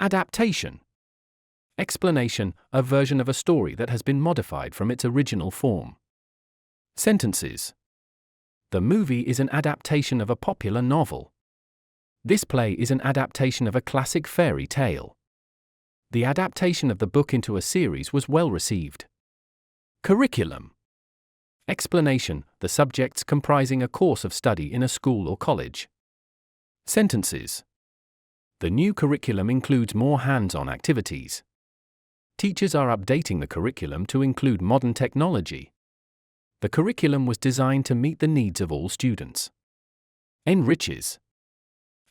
Adaptation. Explanation, a version of a story that has been modified from its original form. Sentences. The movie is an adaptation of a popular novel. This play is an adaptation of a classic fairy tale. The adaptation of the book into a series was well received. Curriculum. Explanation, the subjects comprising a course of study in a school or college. Sentences. The new curriculum includes more hands-on activities. Teachers are updating the curriculum to include modern technology. The curriculum was designed to meet the needs of all students. Enriches.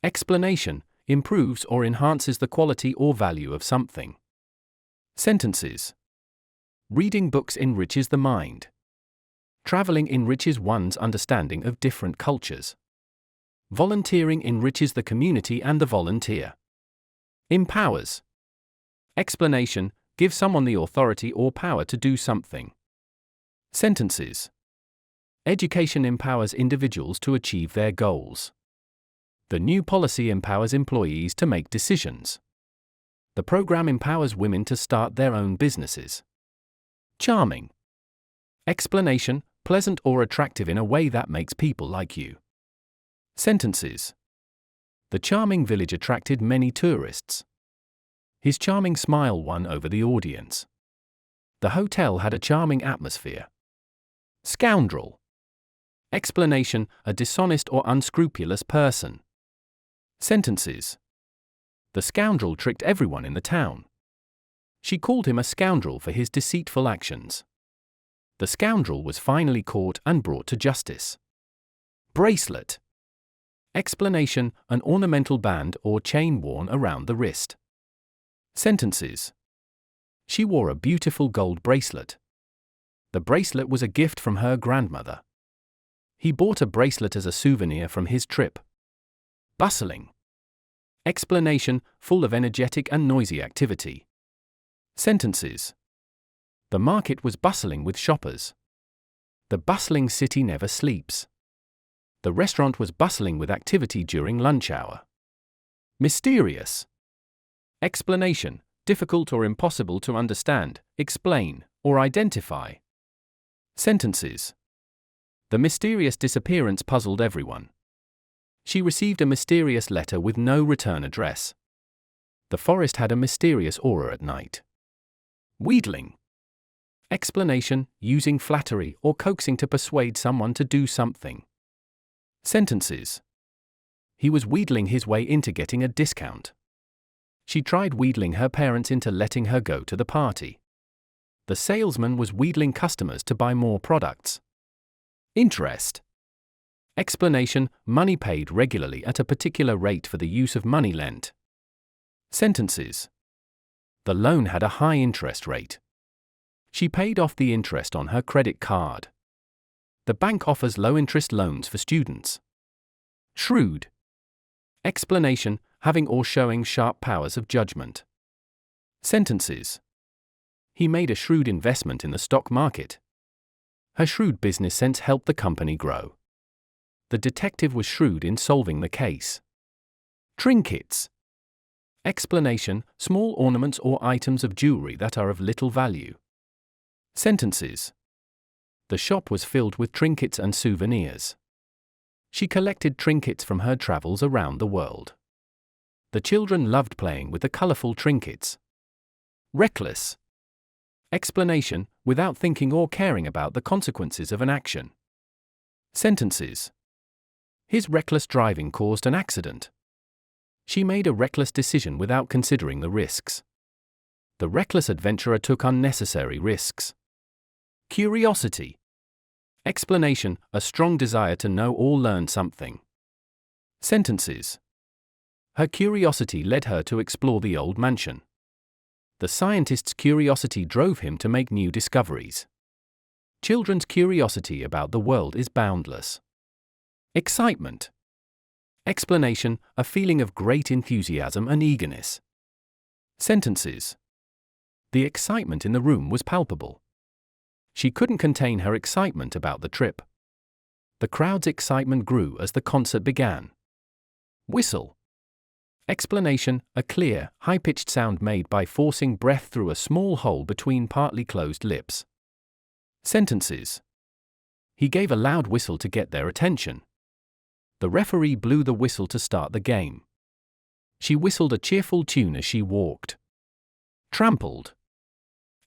Explanation, improves or enhances the quality or value of something. Sentences. Reading books enriches the mind. Traveling enriches one's understanding of different cultures. Volunteering enriches the community and the volunteer. Empowers. Explanation, give someone the authority or power to do something. Sentences. Education empowers individuals to achieve their goals. The new policy empowers employees to make decisions. The program empowers women to start their own businesses. Charming. Explanation, pleasant or attractive in a way that makes people like you. Sentences. The charming village attracted many tourists. His charming smile won over the audience. The hotel had a charming atmosphere. Scoundrel. Explanation, a dishonest or unscrupulous person. Sentences. The scoundrel tricked everyone in the town. She called him a scoundrel for his deceitful actions. The scoundrel was finally caught and brought to justice. Bracelet. Explanation, an ornamental band or chain worn around the wrist. Sentences. She wore a beautiful gold bracelet. The bracelet was a gift from her grandmother. He bought a bracelet as a souvenir from his trip. Bustling. Explanation, full of energetic and noisy activity. Sentences. The market was bustling with shoppers. The bustling city never sleeps. The restaurant was bustling with activity during lunch hour. Mysterious. Explanation, difficult or impossible to understand, explain, or identify. Sentences. The mysterious disappearance puzzled everyone. She received a mysterious letter with no return address. The forest had a mysterious aura at night. Wheedling. Explanation, using flattery or coaxing to persuade someone to do something. Sentences. He was wheedling his way into getting a discount. She tried wheedling her parents into letting her go to the party. The salesman was wheedling customers to buy more products. Interest. Explanation, money paid regularly at a particular rate for the use of money lent. Sentences. The loan had a high interest rate. She paid off the interest on her credit card. The bank offers low-interest loans for students. Shrewd. Explanation, having or showing sharp powers of judgment. Sentences. He made a shrewd investment in the stock market. Her shrewd business sense helped the company grow. The detective was shrewd in solving the case. Trinkets. Explanation, small ornaments or items of jewelry that are of little value. Sentences. The shop was filled with trinkets and souvenirs. She collected trinkets from her travels around the world. The children loved playing with the colorful trinkets. Reckless. Explanation, without thinking or caring about the consequences of an action. Sentences. His reckless driving caused an accident. She made a reckless decision without considering the risks. The reckless adventurer took unnecessary risks. Curiosity. Explanation, a strong desire to know or learn something. Sentences. Her curiosity led her to explore the old mansion. The scientist's curiosity drove him to make new discoveries. Children's curiosity about the world is boundless. Excitement. Explanation, a feeling of great enthusiasm and eagerness. Sentences. The excitement in the room was palpable. She couldn't contain her excitement about the trip. The crowd's excitement grew as the concert began. Whistle. Explanation: a clear, high-pitched sound made by forcing breath through a small hole between partly closed lips. Sentences: he gave a loud whistle to get their attention. The referee blew the whistle to start the game. She whistled a cheerful tune as she walked. Trampled.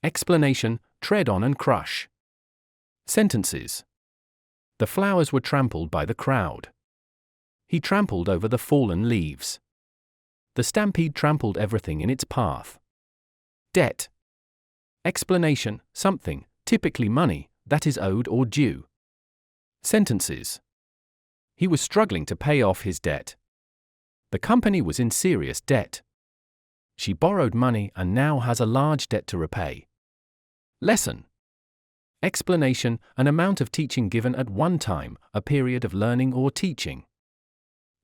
Explanation: tread on and crush. Sentences: the flowers were trampled by the crowd. He trampled over the fallen leaves. The stampede trampled everything in its path. Debt. Explanation: something, typically money, that is owed or due. Sentences: he was struggling to pay off his debt. The company was in serious debt. She borrowed money and now has a large debt to repay. Lesson. Explanation: an amount of teaching given at one time, a period of learning or teaching.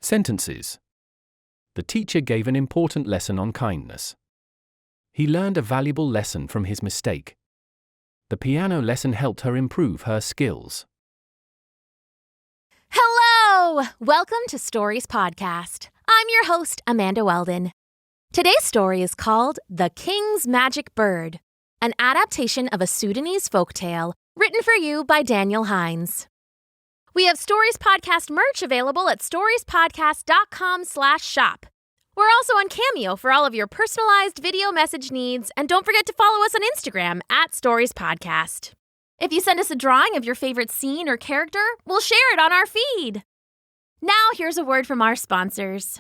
Sentences: the teacher gave an important lesson on kindness. He learned a valuable lesson from his mistake. The piano lesson helped her improve her skills. Hello! Welcome to Stories Podcast. I'm your host, Amanda Weldon. Today's story is called The King's Magic Bird, an adaptation of a Sudanese folktale written for you by Daniel Hines. We have Stories Podcast merch available at storiespodcast.com/shop. We're also on Cameo for all of your personalized video message needs, and don't forget to follow us on Instagram at Stories Podcast. If you send us a drawing of your favorite scene or character, we'll share it on our feed. Now here's a word from our sponsors.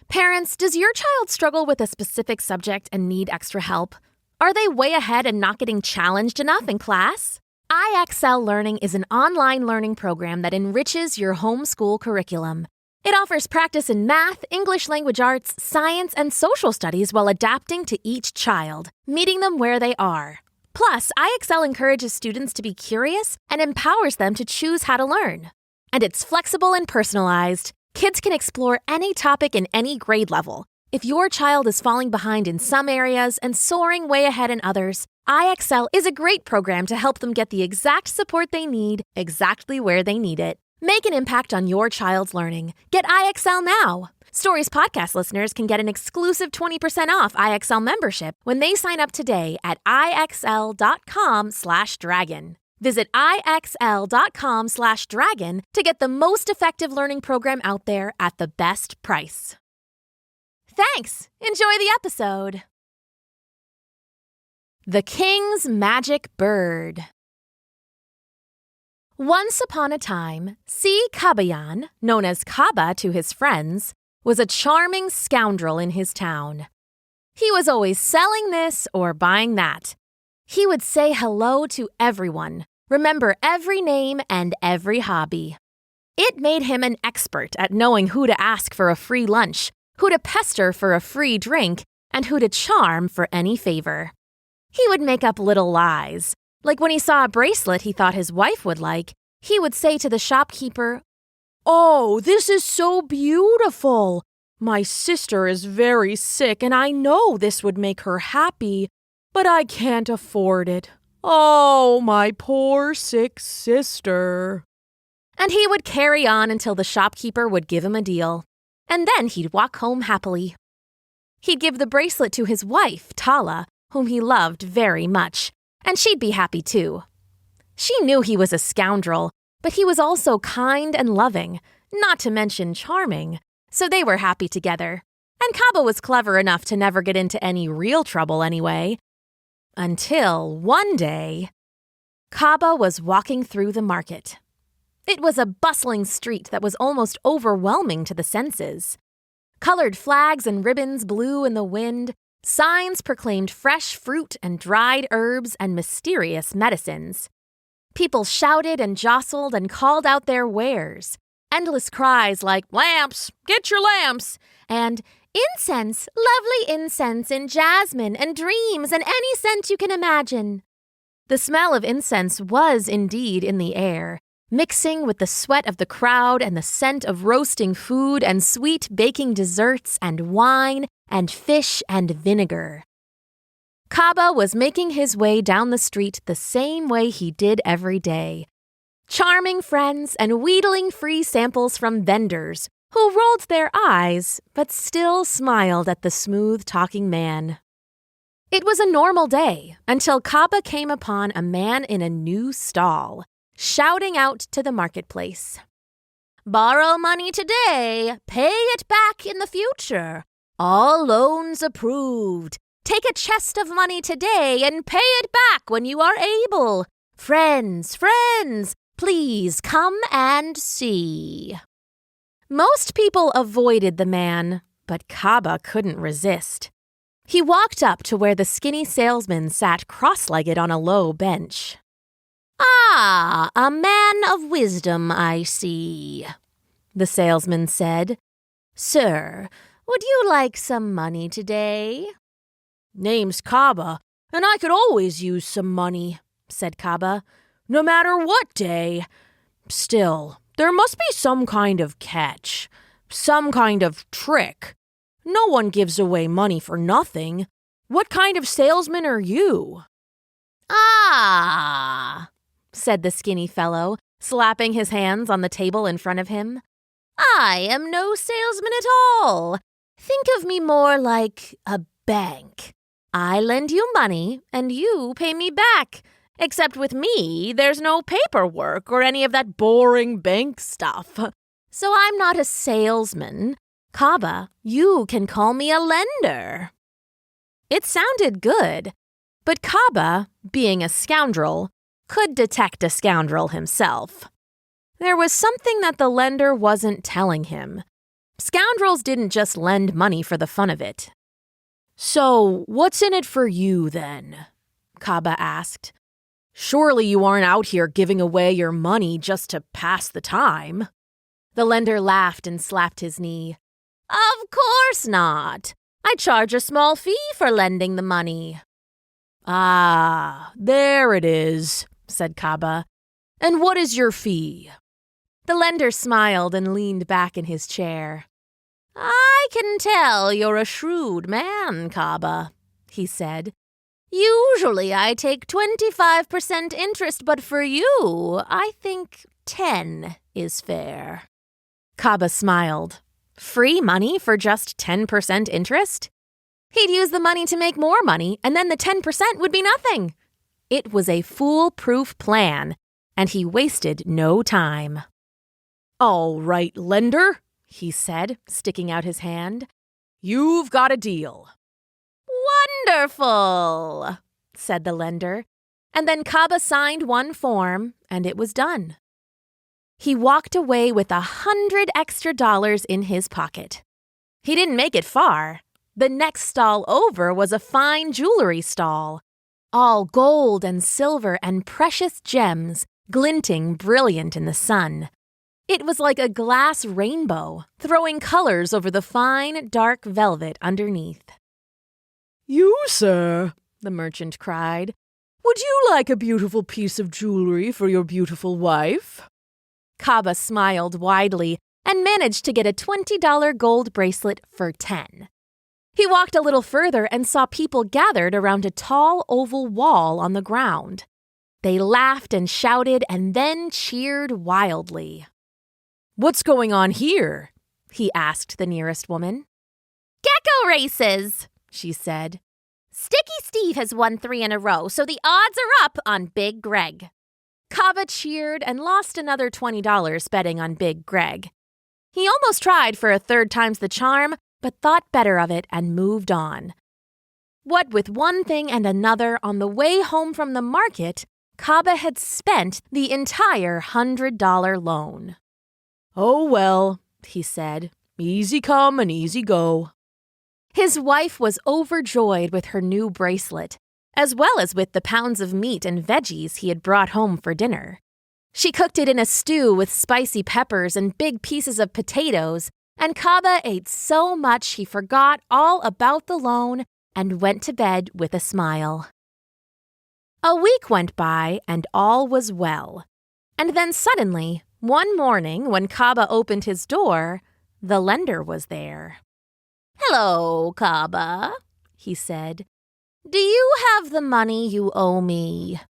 Parents, does your child struggle with a specific subject and need extra help? Are they way ahead and not getting challenged enough in class? iExcel Learning is an online learning program that enriches your homeschool curriculum. It offers practice in math, English language arts, science, and social studies while adapting to each child, meeting them where they are. Plus, iExcel encourages students to be curious and empowers them to choose how to learn. And it's flexible and personalized. Kids can explore any topic in any grade level. If your child is falling behind in some areas and soaring way ahead in others, iExcel is a great program to help them get the exact support they need, exactly where they need it. Make an impact on your child's learning. Get iExcel now. Stories Podcast listeners can get an exclusive 20% off iExcel membership when they sign up today at iexcel.com/dragon. Visit iexcel.com/dragon to get the most effective learning program out there at the best price. Thanks. Enjoy the episode. The King's Magic Bird. Once upon a time, Si Kabayan, known as Kaba to his friends, was a charming scoundrel in his town. He was always selling this or buying that. He would say hello to everyone, remember every name and every hobby. It made him an expert at knowing who to ask for a free lunch, who to pester for a free drink, and who to charm for any favor. He would make up little lies. Like when he saw a bracelet he thought his wife would like, he would say to the shopkeeper, "Oh, this is so beautiful. My sister is very sick and I know this would make her happy, but I can't afford it. Oh, my poor sick sister." And he would carry on until the shopkeeper would give him a deal. And then he'd walk home happily. He'd give the bracelet to his wife, Tala, whom he loved very much, and she'd be happy too. She knew he was a scoundrel, but he was also kind and loving, not to mention charming, so they were happy together. And Kaba was clever enough to never get into any real trouble anyway. Until one day, Kaba was walking through the market. It was a bustling street that was almost overwhelming to the senses. Colored flags and ribbons blew in the wind. Signs proclaimed fresh fruit and dried herbs and mysterious medicines. People shouted and jostled and called out their wares. Endless cries like, "Lamps! Get your lamps!" and "Incense! Lovely incense in jasmine and dreams and any scent you can imagine." The smell of incense was indeed in the air, mixing with the sweat of the crowd and the scent of roasting food and sweet baking desserts and wine and fish and vinegar. Kaba was making his way down the street the same way he did every day, charming friends and wheedling free samples from vendors who rolled their eyes but still smiled at the smooth-talking man. It was a normal day until Kaba came upon a man in a new stall, shouting out to the marketplace. "Borrow money today, pay it back in the future. All loans approved. Take a chest of money today and pay it back when you are able. Friends, please come and see." Most people avoided the man, but Kaba couldn't resist. He walked up to where the skinny salesman sat cross-legged on a low bench. "Ah, a man of wisdom, I see," the salesman said. "Sir, would you like some money today?" "Name's Kaba, and I could always use some money," said Kaba, "no matter what day. Still, there must be some kind of catch, some kind of trick. No one gives away money for nothing. What kind of salesman are you?" "Ah," said the skinny fellow, slapping his hands on the table in front of him. "I am no salesman at all. Think of me more like a bank. I lend you money, and you pay me back. Except with me, there's no paperwork or any of that boring bank stuff. So I'm not a salesman. Kaba, you can call me a lender." It sounded good, but Kaba, being a scoundrel, could detect a scoundrel himself. There was something that the lender wasn't telling him. Scoundrels didn't just lend money for the fun of it. "So, what's in it for you, then?" Kaba asked. "Surely you aren't out here giving away your money just to pass the time." The lender laughed and slapped his knee. "Of course not. I charge a small fee for lending the money." "Ah, there it is," said Kaba. "And what is your fee?" The lender smiled and leaned back in his chair. "I can tell you're a shrewd man, Kaba," he said. "Usually I take 25% interest, but for you, I think 10 is fair." Kaba smiled. Free money for just 10% interest? He'd use the money to make more money, and then the 10% would be nothing. It was a foolproof plan, and he wasted no time. "All right, lender," he said, sticking out his hand. "You've got a deal." "Wonderful," said the lender, and then Kaba signed one form, and it was done. He walked away with $100 extra in his pocket. He didn't make it far. The next stall over was a fine jewelry stall, all gold and silver and precious gems, glinting brilliant in the sun. It was like a glass rainbow, throwing colors over the fine, dark velvet underneath. "You, sir," the merchant cried, "would you like a beautiful piece of jewelry for your beautiful wife?" Kaba smiled widely and managed to get a $20 gold bracelet for 10. He walked a little further and saw people gathered around a tall oval wall on the ground. They laughed and shouted and then cheered wildly. "What's going on here?" he asked the nearest woman. "Gecko races," she said. "Sticky Steve has won 3 in a row, so the odds are up on Big Greg." Kaba cheered and lost another $20 betting on Big Greg. He almost tried for a third time's the charm, but thought better of it and moved on. What with one thing and another, on the way home from the market, Kaba had spent the entire $100 loan. "Oh well," he said, "easy come and easy go." His wife was overjoyed with her new bracelet, as well as with the pounds of meat and veggies he had brought home for dinner. She cooked it in a stew with spicy peppers and big pieces of potatoes, and Kaba ate so much he forgot all about the loan and went to bed with a smile. A week went by and all was well. And then suddenly, one morning when Kaba opened his door, the lender was there. "Hello, Kaba," he said. "Do you have the money you owe me?"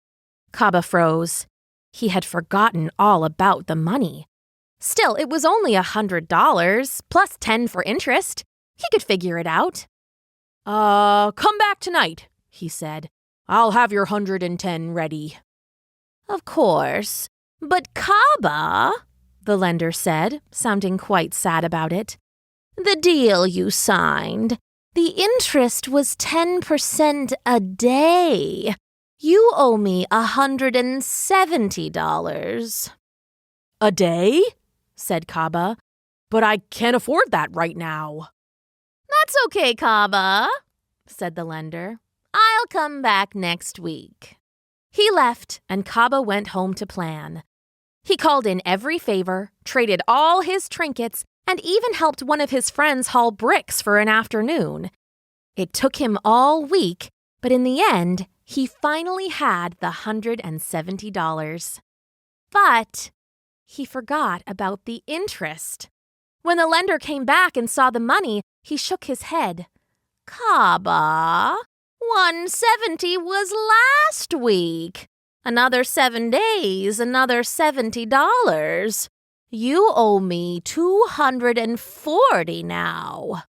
Kaba froze. He had forgotten all about the money. Still, it was only $100, plus 10 for interest. He could figure it out. Come back tonight, he said. I'll have your 110 ready. Of course. But Kaba, the lender said, sounding quite sad about it. The deal you signed, the interest was 10% a day. You owe me $170. A day? Said Kaba. But I can't afford that right now. That's okay, Kaba, said the lender. I'll come back next week. He left, and Kaba went home to plan. He called in every favor, traded all his trinkets, and even helped one of his friends haul bricks for an afternoon. It took him all week, but in the end, he finally had the $170. But he forgot about the interest. When the lender came back and saw the money, he shook his head. Kaba, 170 was last week. Another 7 days, another $70. You owe me $240 now.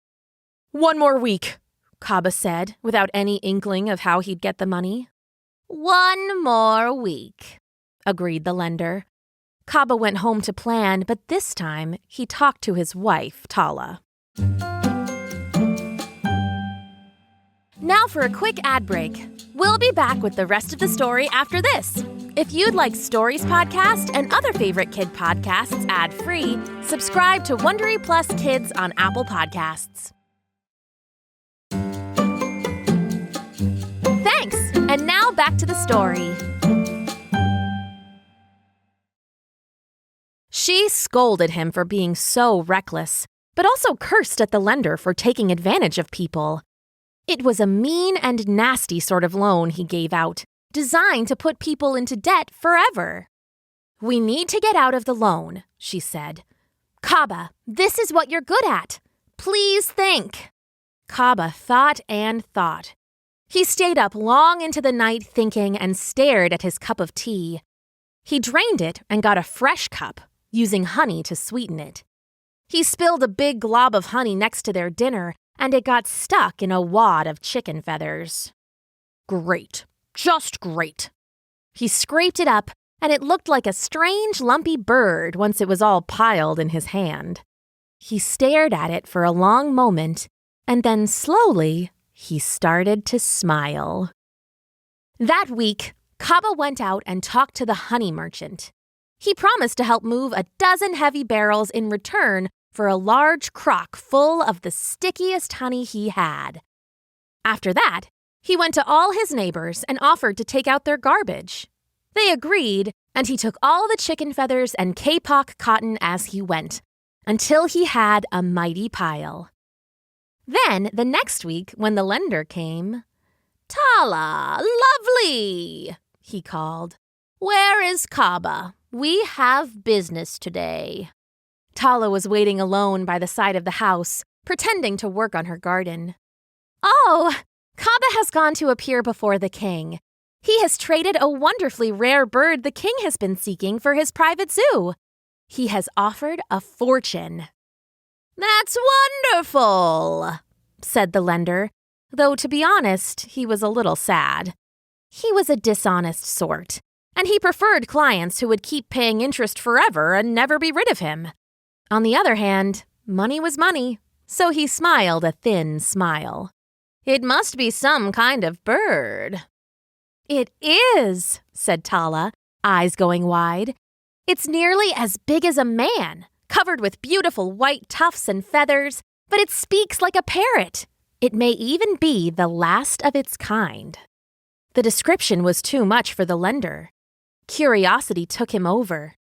One more week, Kaba said, without any inkling of how he'd get the money. One more week, agreed the lender. Kaba went home to plan, but this time he talked to his wife, Tala. Now for a quick ad break. We'll be back with the rest of the story after this. If you'd like Stories Podcast and other favorite kid podcasts ad-free, subscribe to Wondery Plus Kids on Apple Podcasts. Thanks, and now back to the story. She scolded him for being so reckless, but also cursed at the lender for taking advantage of people. It was a mean and nasty sort of loan he gave out, designed to put people into debt forever. We need to get out of the loan, she said. Kaba, this is what you're good at. Please think. Kaba thought and thought. He stayed up long into the night thinking and stared at his cup of tea. He drained it and got a fresh cup, using honey to sweeten it. He spilled a big glob of honey next to their dinner, and it got stuck in a wad of chicken feathers. Great. Just great. He scraped it up, and it looked like a strange, lumpy bird once it was all piled in his hand. He stared at it for a long moment, and then slowly, he started to smile. That week, Kaba went out and talked to the honey merchant. He promised to help move 12 heavy barrels in return for a large crock full of the stickiest honey he had. After that, he went to all his neighbors and offered to take out their garbage. They agreed, and he took all the chicken feathers and kapok cotton as he went, until he had a mighty pile. Then, the next week, when the lender came, "Tala, lovely," he called. "Where is Kaba? We have business today." Tala was waiting alone by the side of the house, pretending to work on her garden. "Oh, Kaba has gone to appear before the king. He has traded a wonderfully rare bird the king has been seeking for his private zoo. He has offered a fortune." "That's wonderful," said the lender, though to be honest, he was a little sad. He was a dishonest sort, and he preferred clients who would keep paying interest forever and never be rid of him. On the other hand, money was money, so he smiled a thin smile. "It must be some kind of bird." "It is," said Tala, eyes going wide. "It's nearly as big as a man, covered with beautiful white tufts and feathers, but it speaks like a parrot. It may even be the last of its kind." The description was too much for the lender. Curiosity took him over.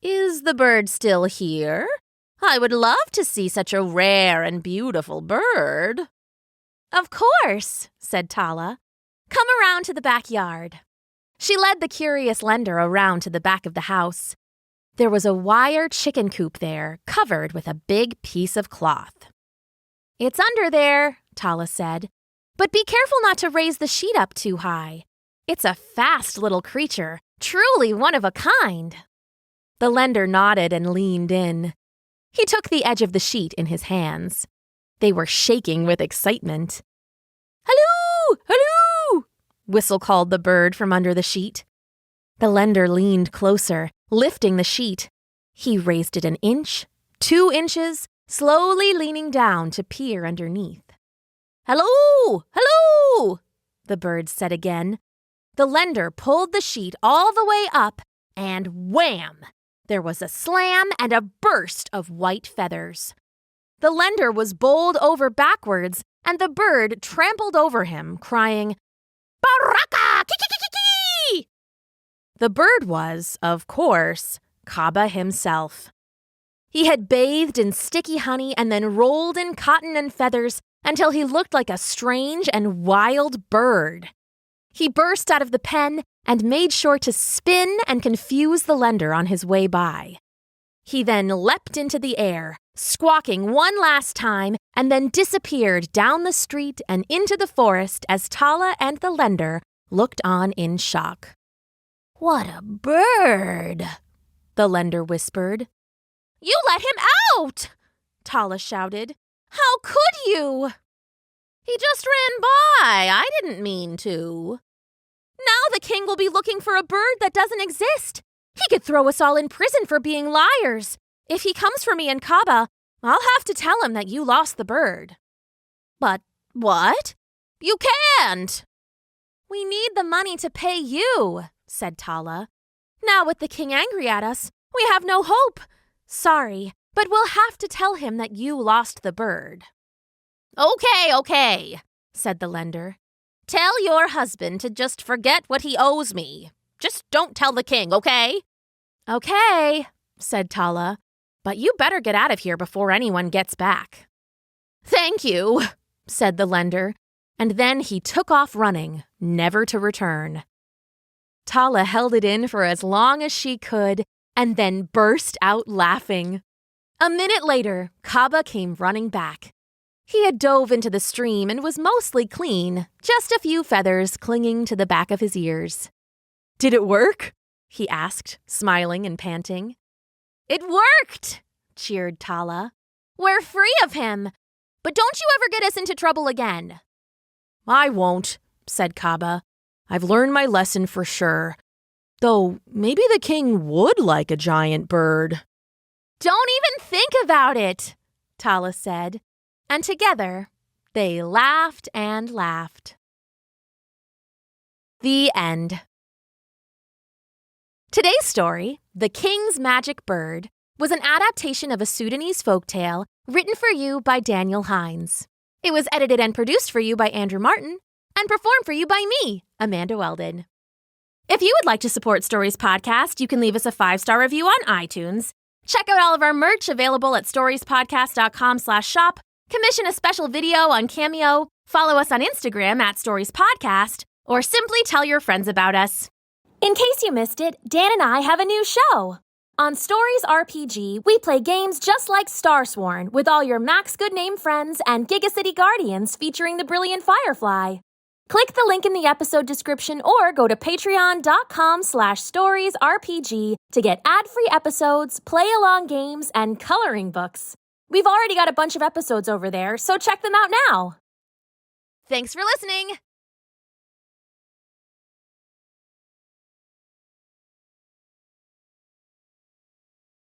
"Is the bird still here? I would love to see such a rare and beautiful bird." "Of course," said Tala. "Come around to the backyard." She led the curious lender around to the back of the house. There was a wire chicken coop there, covered with a big piece of cloth. "It's under there," Tala said. "But be careful not to raise the sheet up too high. It's a fast little creature, truly one of a kind." The lender nodded and leaned in. He took the edge of the sheet in his hands. They were shaking with excitement. "Halloo! Halloo!" Whistle called the bird from under the sheet. The lender leaned closer, lifting the sheet. He raised it 1 inch, 2 inches, slowly leaning down to peer underneath. "Halloo! Halloo!" the bird said again. The lender pulled the sheet all the way up, and wham! There was a slam and a burst of white feathers. The lender was bowled over backwards, and the bird trampled over him, crying, "Baraka! Kiki-kiki-kiki!" The bird was, of course, Kaba himself. He had bathed in sticky honey and then rolled in cotton and feathers until he looked like a strange and wild bird. He burst out of the pen and made sure to spin and confuse the lender on his way by. He then leapt into the air, squawking one last time, and then disappeared down the street and into the forest as Tala and the lender looked on in shock. "What a bird!" the lender whispered. "You let him out!" Tala shouted. "How could you?" "He just ran by. I didn't mean to." "Now the king will be looking for a bird that doesn't exist. He could throw us all in prison for being liars. If he comes for me in Kaba, I'll have to tell him that you lost the bird." "But what? You can't." "We need the money to pay you," said Tala. "Now with the king angry at us, we have no hope. Sorry, but we'll have to tell him that you lost the bird." Okay, said the lender. "Tell your husband to just forget what he owes me. Just don't tell the king, okay?" "Okay," said Tala, "but you better get out of here before anyone gets back." "Thank you," said the lender, and then he took off running, never to return. Tala held it in for as long as she could and then burst out laughing. A minute later, Kaba came running back. He had dove into the stream and was mostly clean, just a few feathers clinging to the back of his ears. "Did it work?" he asked, smiling and panting. "It worked!" cheered Tala. "We're free of him. But don't you ever get us into trouble again." "I won't," said Kaba. "I've learned my lesson for sure. Though maybe the king would like a giant bird." "Don't even think about it," Tala said. And together, they laughed and laughed. The end. Today's story, The King's Magic Bird, was an adaptation of a Sudanese folktale written for you by Daniel Hines. It was edited and produced for you by Andrew Martin and performed for you by me, Amanda Weldon. If you would like to support Stories Podcast, you can leave us a 5-star review on iTunes. Check out all of our merch available at storiespodcast.com/shop. Commission a special video on Cameo, follow us on Instagram at Stories Podcast, or simply tell your friends about us. In case you missed it, Dan and I have a new show. On Stories RPG, we play games just like Starsworn with all your Max Goodname friends and Gigacity Guardians featuring the brilliant Firefly. Click the link in the episode description or go to patreon.com/storiesrpg to get ad-free episodes, play-along games, and coloring books. We've already got a bunch of episodes over there, so check them out now. Thanks for listening.